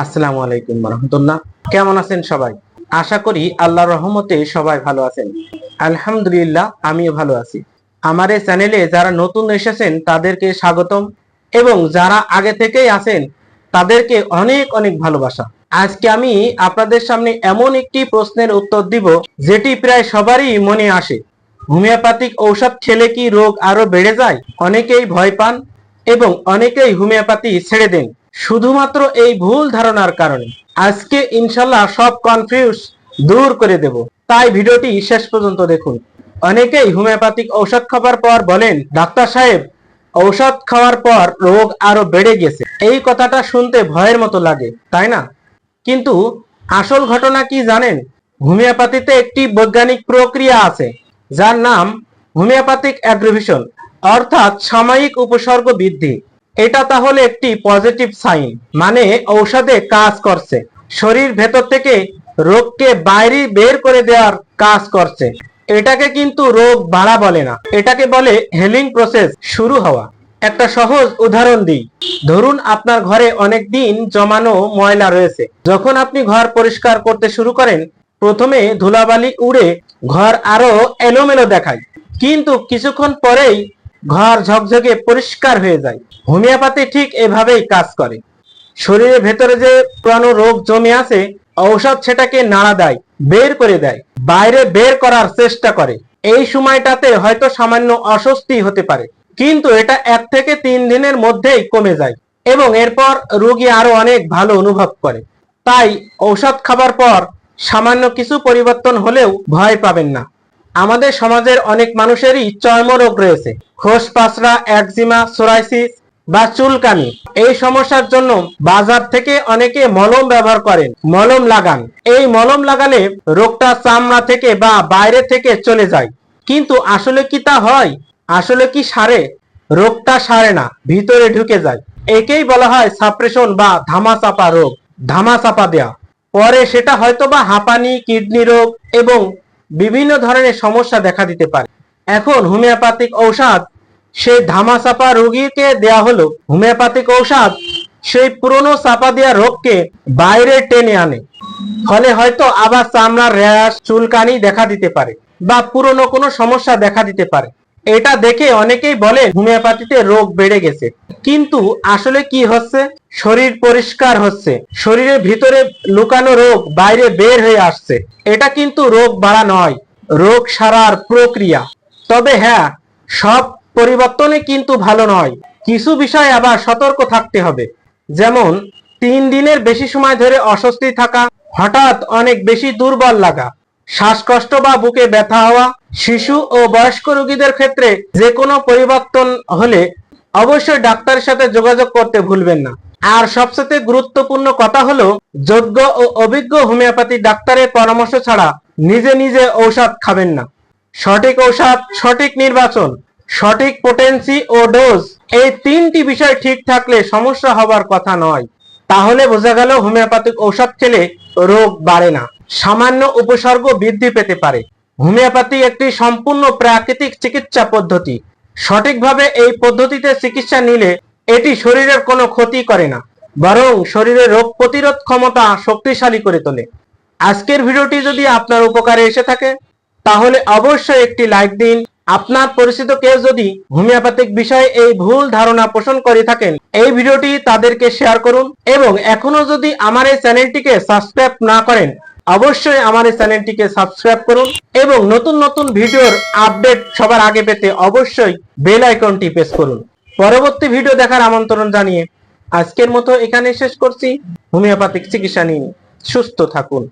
আসসালামু আলাইকুম রহমতুল্লাহ। কেমন আছেন সবাই? আশা করি আল্লাহর রহমতে সবাই ভালো আছেন। আলহামদুলিল্লাহ, আমিও ভালো আছি। আমার এই চ্যানেলে যারা নতুন এসেছেন তাদেরকে স্বাগতম, এবং যারা আগে থেকেই আছেন তাদেরকে অনেক অনেক ভালোবাসা। আজকে আমি আপনাদের সামনে এমন একটি প্রশ্নের উত্তর দিব যেটি প্রায় সবারই মনে আসে। হোমিওপ্যাথিক ঔষধ খেলে কি রোগ আরো বেড়ে যায়? অনেকেই ভয় পান এবং অনেকেই হোমিওপ্যাথি ছেড়ে দেন শুধুমাত্র এই ভুল ধারণার কারণে। আজকে ইনশাল্লাহ সব কনফিউজ দূর করে দেব, তাই ভিডিওটি শেষ পর্যন্ত দেখুন। অনেকেই হোমিওপ্যাথিক ঔষধ খাবার পর বলেন, ডাক্তার সাহেব, ঔষধ খাওয়ার পর রোগ আরো বেড়ে গেছে। এই কথাটা শুনতে ভয়ের মতো লাগে, তাই না? কিন্তু আসল ঘটনা কি জানেন? হোমিওপ্যাথিতে একটি বৈজ্ঞানিক প্রক্রিয়া আছে যার নাম হোমিওপ্যাথিক অ্যাগ্রিভেশন, অর্থাৎ সাময়িক উপসর্গ বৃদ্ধি। এটা তাহলে একটি পজিটিভ সাইন, মানে ঔষধে কাজ করছে, শরীর ভেতর থেকে রোগকে বাইরে বের করে দেওয়ার কাজ করছে। এটাকে কিন্তু রোগ বাড়া বলে না, এটাকে বলে হিলিং প্রসেস শুরু হওয়া। একটা সহজ উদাহরণ দিই। ধরুন আপনার ঘরে অনেক দিন জমানো ময়লা রয়েছে। যখন আপনি ঘর পরিষ্কার করতে শুরু করেন, প্রথমে ধুলাবালি উড়ে ঘর আরো এলোমেলো দেখায়, কিন্তু কিছুক্ষণ পরেই ঘর ঝকঝকে পরিষ্কার হয়ে যায়। হোমিওপ্যাথি ঠিক এভাবেই কাজ করে। শরীরের ভেতরে যে পুরানো রোগ জমে আছে, ঔষধ সেটাকে নাড়া দেয়, বের করে দেয়, বাইরে বের করার চেষ্টা করে। এই সময়টাতে হয়তো সামান্য অস্বস্তি হতে পারে, কিন্তু এটা 1 থেকে 3 দিনের মধ্যেই কমে যায় এবং এরপর রোগী আরো অনেক ভালো অনুভব করে। তাই ঔষধ খাবার পর সামান্য কিছু পরিবর্তন হলেও ভয় পাবেন না। আমাদের সমাজের অনেক মানুষেরই চর্মরোগ রয়েছে, খোসপাসরা, একজিমা, সোরাইসিস বা চুলকানি। এই সমস্যার জন্য বাজার থেকে অনেকে মলম ব্যবহার করেন, মলম লাগান। এই মলম লাগালে রোগটা চামড়া থেকে বা বাইরে থেকে চলে যায়, কিন্তু আসলে কি তা হয়? আসলে কি সারে? রোগটা সারে না, ভিতরে ঢুকে যায়। একেই বলা হয় সাপ্রেশন বা ধামাচাপা রোগ। ধামাচাপা দেয়া পরে সেটা হয়তো বা হাঁপানি, কিডনি রোগ এবং বিভিন্ন ধরনের সমস্যা দেখা দিতে পারে। এখন হোমিওপ্যাথিক ঔষধ সেই ধামাচাপা রোগীকে দেয়া হলো। হোমিওপ্যাথিক ঔষধ সেই পুরনো চাপা দেওয়া রোগকে বাইরে টেনে আনে, ফলে হয়তো আবার চামড়ার র্যাশ, চুলকানি দেখা দিতে পারে বা পুরনো কোনো সমস্যা দেখা দিতে পারে। এটা দেখে অনেকেই বলে হোমিওপ্যাথিতে রোগ বেড়ে গেছে, কিন্তু আসলে কি হচ্ছে? শরীর পরিষ্কার হচ্ছে, শরীরের ভিতরে লুকানো রোগ বাইরে বের হয়ে আসছে। এটা কিন্তু রোগ বাড়া নয়, রোগ সারার প্রক্রিয়া। তবে হ্যাঁ, সব পরিবর্তনে কিন্তু ভালো নয়। কিছু বিষয় আবার সতর্ক থাকতে হবে, যেমন 3 দিনের বেশি সময় ধরে অস্বস্তি থাকা, হঠাৎ অনেক বেশি দুর্বল লাগা, শ্বাসকষ্ট বা বুকে ব্যথা হওয়া। শিশু ও বয়স্ক রোগীদের ক্ষেত্রে যে কোনো পরিবর্তন হলে অবশ্যই ডাক্তারের সাথে যোগাযোগ করতে ভুলবেন না। আর সবচেয়ে গুরুত্বপূর্ণ কথা হলো, যোগ্য ও অভিজ্ঞ হোমিওপ্যাথি ডাক্তারের পরামর্শ ছাড়া নিজে নিজে ঔষধ খাবেন না। সঠিক ঔষধ, সঠিক নির্বাচন, সঠিক পোটেন্সি ও ডোজ, এই 3টি বিষয় ঠিক থাকলে সমস্যা হবার কথা নয়। তাহলে বোঝা গেল হোমিওপ্যাথিক ঔষধ খেলে রোগ বাড়ে না, সামান্য উপসর্গ বৃদ্ধি পেতে পারে। হোমিওপ্যাথি একটি সম্পূর্ণ প্রাকৃতিক চিকিৎসা পদ্ধতি। সঠিকভাবে এই পদ্ধতিতে চিকিৎসা নিলে এটি শরীরের কোনো ক্ষতি করে না, বরং শরীরের রোগ প্রতিরোধ ক্ষমতা শক্তিশালী করে তোলে। আজকের ভিডিওটি যদি আপনার উপকারে এসে থাকে তাহলে অবশ্যই একটি লাইক দিন। আপনার পরিচিত কেউ যদি হোমিওপ্যাথিক বিষয়ে এই ভুল ধারণা পোষণ করে থাকেন, এই ভিডিওটি তাদেরকে শেয়ার করুন। এবং এখনো যদি আমার এই চ্যানেলটিকে সাবস্ক্রাইব না করেন, অবশ্যই আমার এই চ্যানেলটিকে সাবস্ক্রাইব করুন এবং নতুন নতুন ভিডিওর আপডেট সবার আগে পেতে অবশ্যই বেল আইকনটি প্রেস করুন। পরবর্তী ভিডিও দেখার আমন্ত্রণ জানিয়ে আজকের মতো এখানে শেষ করছি। হোমিওপ্যাথিক চিকিৎসা নিন, সুস্থ থাকুন।